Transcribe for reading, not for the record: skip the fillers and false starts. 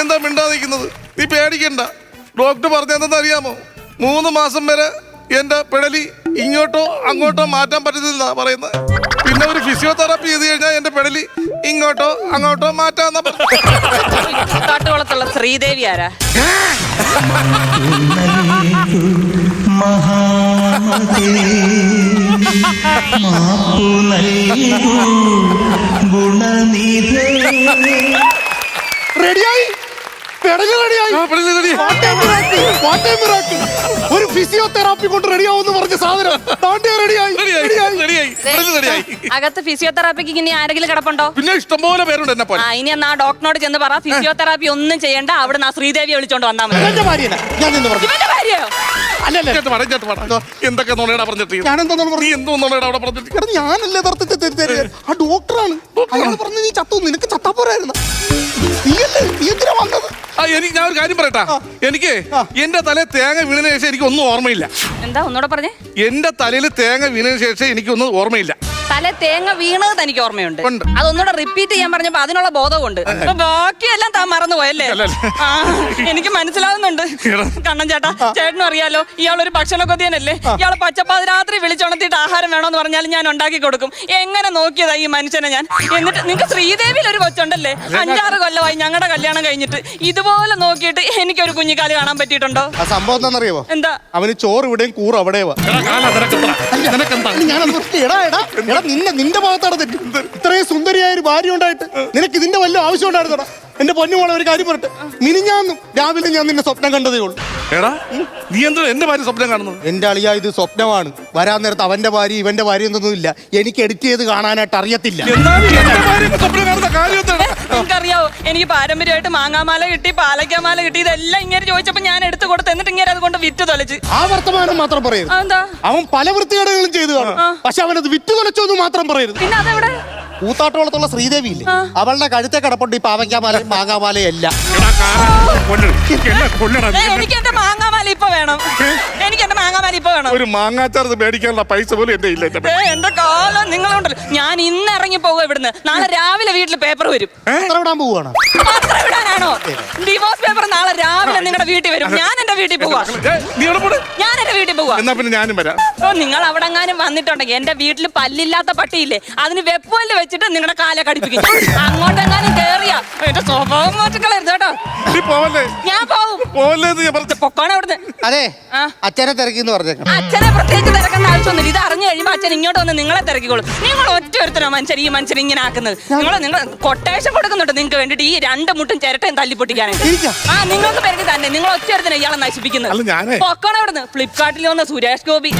എന്താ മിണ്ടാതിരിക്കുന്നത്? നീ പേടിക്കണ്ട. ഡോക്ടർ പറഞ്ഞതെന്ന് അറിയാമോ? 3 മാസം വരെ എന്റെ പെടലി ഇങ്ങോട്ടോ അങ്ങോട്ടോ മാറ്റാൻ പറ്റുന്നില്ല പറയുന്നത്. പിന്നെ ഒരു ഫിസിയോതെറാപ്പി ചെയ്ത് കഴിഞ്ഞാൽ എന്റെ പെടലി ഇങ്ങോട്ടോ അങ്ങോട്ടോ മാറ്റാന്ന. കാട്ടുകുളത്തുള്ള ശ്രീദേവി ആരാ? റെഡിയായി, ഒരു ഫിസിയോതെറാപ്പി കൊണ്ട് റെഡിയാവുമെന്ന് പറഞ്ഞ സാധനം അകത്ത് ഫിസിയോതെറാപ്പിക്ക് ഇനി ആരെങ്കിലും കിടപ്പുണ്ടോ? പിന്നെ ഇഷ്ടംപോലെ പേരുണ്ട് എന്നെ പോലെ. ഇനി എന്നാ ഡോക്ടറിനോട് ചെന്ന് പറ ഫിസിയോതെറാപ്പി ഒന്നും ചെയ്യണ്ട, അവിടെ ആ ശ്രീദേവിയെ വിളിച്ചോണ്ട് വന്നാൽ മതി. എന്തൊക്കെ നുണയടാ പറഞ്ഞിട്ട്? നീ എന്തോ നുണയടാ അവിടെ പറഞ്ഞിട്ട്? ഞാനല്ലേ ആ ഡോക്ടറാണ് അയാൾ പറഞ്ഞു നീ ചത്തു, നിനക്ക് ചത്താ പോരായിരുന്നു. നീ എന്തിനാ വന്നത്? എനിക്ക് ഞാൻ ഒരു കാര്യം പറയട്ടാ. എനിക്ക് എന്റെ തലയിൽ തേങ്ങ വീണതിന് ശേഷം എനിക്ക് ഒന്നും ഓർമ്മയില്ല. എന്താ ഒന്നുകൂടെ പറഞ്ഞേ? എന്റെ തലയിൽ തേങ്ങ വീണതിന് ശേഷം എനിക്കൊന്നും ഓർമ്മയില്ല. തല തേങ്ങ വീണത് തനിക്ക് ഓർമ്മയുണ്ട്. അതൊന്നുകൂടെ റിപ്പീറ്റ് ചെയ്യാൻ പറഞ്ഞപ്പോ അതിനുള്ള ബോധമുണ്ട്. ബാക്കിയെല്ലാം താൻ മറന്നുപോയല്ലേ? എനിക്ക് മനസ്സിലാവുന്നുണ്ട് കണ്ണൻ ചേട്ടാ. ചേട്ടനും അറിയാലോ ഇയാളൊരു ഭക്ഷണ കൊതിയനല്ലേ. ഇയാള് പച്ചപ്പാതിരാത്രി വിളിച്ചുണർത്തിയിട്ട് ആഹാരം വേണോന്ന് പറഞ്ഞാൽ ഞാൻ ഉണ്ടാക്കി കൊടുക്കും. എങ്ങനെ നോക്കിയതാ ഈ മനുഷ്യനെ ഞാൻ. എന്നിട്ട് നിങ്ങൾക്ക് ശ്രീദേവിയിൽ ഒരു കൊച്ചുണ്ടല്ലേ, 5-6 കൊല്ലമായി ഞങ്ങളുടെ കല്യാണം കഴിഞ്ഞിട്ട്. ഇതുപോലെ നോക്കിയിട്ട് എനിക്കൊരു കുഞ്ഞിക്കാല് കാണാൻ പറ്റിയിട്ടുണ്ടോ? ആ സംഭവം എന്താണെന്നറിയോ? എന്താ? അവന് ചോറ് ഇവിടെയും കൂറ് അവിടെയോ. നിന്റെ ഭാഗത്താണ് തെറ്റ്. ഇത്രയും സുന്ദരിയായ ഒരു ഭാര്യ ഉണ്ടായിട്ട് നിനക്ക് ഇതിന്റെ വല്ല ആവശ്യം ഉണ്ടായിരുന്നോടാ? എന്റെ പൊന്നുമോളെ ഒരു കാര്യം പറട്ടെ, മിനിഞ്ഞാന്നും രാവിലെ ഞാൻ നിന്നെ സ്വപ്നം കണ്ടതേ ഉള്ളൂ. എടാ നീ എന്താ എന്റെ ഭാര്യ സ്വപ്നം കാണുന്നത്? എന്റെ അളിയ ഇത് സ്വപ്നമാണ്. വരാൻ നേരത്ത് അവന്റെ ഭാര്യ ഇവന്റെ ഭാര്യ എന്നൊന്നുമില്ല. എനിക്ക് എഡിറ്റ് ചെയ്ത് കാണാനായിട്ട് അറിയത്തില്ല. നിങ്ങൾക്കറിയാവോ എനിക്ക് പാരമ്പര്യമായിട്ട് മാങ്ങാമാല കിട്ടി, പാലക്കാമാല കിട്ടി. ഇതെല്ലാം ഇങ്ങനെ ചോദിച്ചപ്പോ ഞാൻ എടുത്തു കൊടുത്ത് എന്നിട്ട് ഇങ്ങനെ അതുകൊണ്ട് വിറ്റ് തൊലച്ച്. ആ വർത്തമാനം മാത്രം പറയരുത്. എന്താ? അവൻ പല വൃത്തികേടുകളും ചെയ്തു കാണും, പക്ഷെ അവനത് വിറ്റ് തൊലച്ചൊന്നും മാത്രം പറയരുത്. പിന്നെ അതെവിടെ? കൂത്താട്ടുകുളത്തുള്ള ശ്രീദേവി ഇല്ലേ, അവളുടെ കഴുത്തെ കിടപ്പുണ്ട് ഈ പാവയ്ക്കാമാലയും മാങ്ങാമാലയും എല്ലാം. എനിക്ക് എന്റെ മാങ്ങാമാല ഇപ്പൊ വേണം. എനിക്ക് എന്റെ മാങ്ങാമാല ഇപ്പൊ വേണം. ഒരു മാങ്ങാച്ചാർന്ന് മേടിക്കാനുള്ള പൈസ പോലും എന്റെ ഇല്ല. എന്റെ കാലം നിങ്ങളുണ്ടല്ലോ. ഞാൻ ഇന്ന് ഇറങ്ങി പോകുക ഇവിടുന്ന്. നാളെ രാവിലെ വീട്ടിൽ പേപ്പർ വരും. പത്രം ഇടാൻ പോവാണോ? പത്രം ഇടാനാണോ? ഡിവോഴ്സ് പേപ്പർ നാളെ രാവിലെ നിങ്ങളുടെ വീട്ടിൽ വരും. ഞാൻ എന്റെ വീട്ടിൽ പോവാ. ഞാൻ എന്റെ വീട്ടിൽ പോവാ. എന്നാ പിന്നെ ഞാനും വരാം. നിങ്ങൾ അവിടെ എങ്ങാനും വന്നിട്ടുണ്ടെങ്കിൽ എന്റെ വീട്ടിൽ പല്ലില്ലാത്ത പട്ടിയില്ലേ, അതിന് വെപ്പുവല്ല് വെച്ചിട്ട് നിങ്ങളുടെ കാല കടിപ്പിക്കും. അങ്ങോട്ടെങ്ങാനും കേറിയാ എന്റെ സ്വഭാവം മാറ്റിക്കളരുത് കേട്ടോ. ഞാൻ പോവും. പൊക്കോണ അവിടുന്ന്. അതെ, അച്ഛനെ തിരക്കിന്ന് പറഞ്ഞേക്കാം. അച്ഛനെ പ്രത്യേകിച്ച് തിരക്കേണ്ട ആവശ്യമൊന്നുമില്ല. ഇത് അറിഞ്ഞു കഴിയുമ്പോ അച്ഛൻ ഇങ്ങോട്ട് വന്ന് നിങ്ങളെ തിരക്കിക്കോളും. നിങ്ങൾ ഒറ്റ ഒരുത്തനോ മനുഷ്യൻ ഈ മനുഷ്യൻ ഇങ്ങനെ ആക്കുന്നത്? നിങ്ങൾ കൊട്ടേഷൻ കൊടുക്കുന്നുണ്ട് നിങ്ങൾക്ക് വേണ്ടിട്ട് ഈ 2 മുട്ടും ചിരട്ടയും തല്ലിപ്പൊട്ടിക്കാനായിട്ട്. നിങ്ങൾക്ക് പേർക്ക് തന്നെ നിങ്ങൾ ഒറ്റ ഒരുത്തനെ ഇയാളെ നശിപ്പിക്കുന്നത്. പൊക്കോണ അവിടുന്ന്. ഫ്ലിപ്കാർട്ടിൽ വന്ന സുരേഷ് ഗോപി.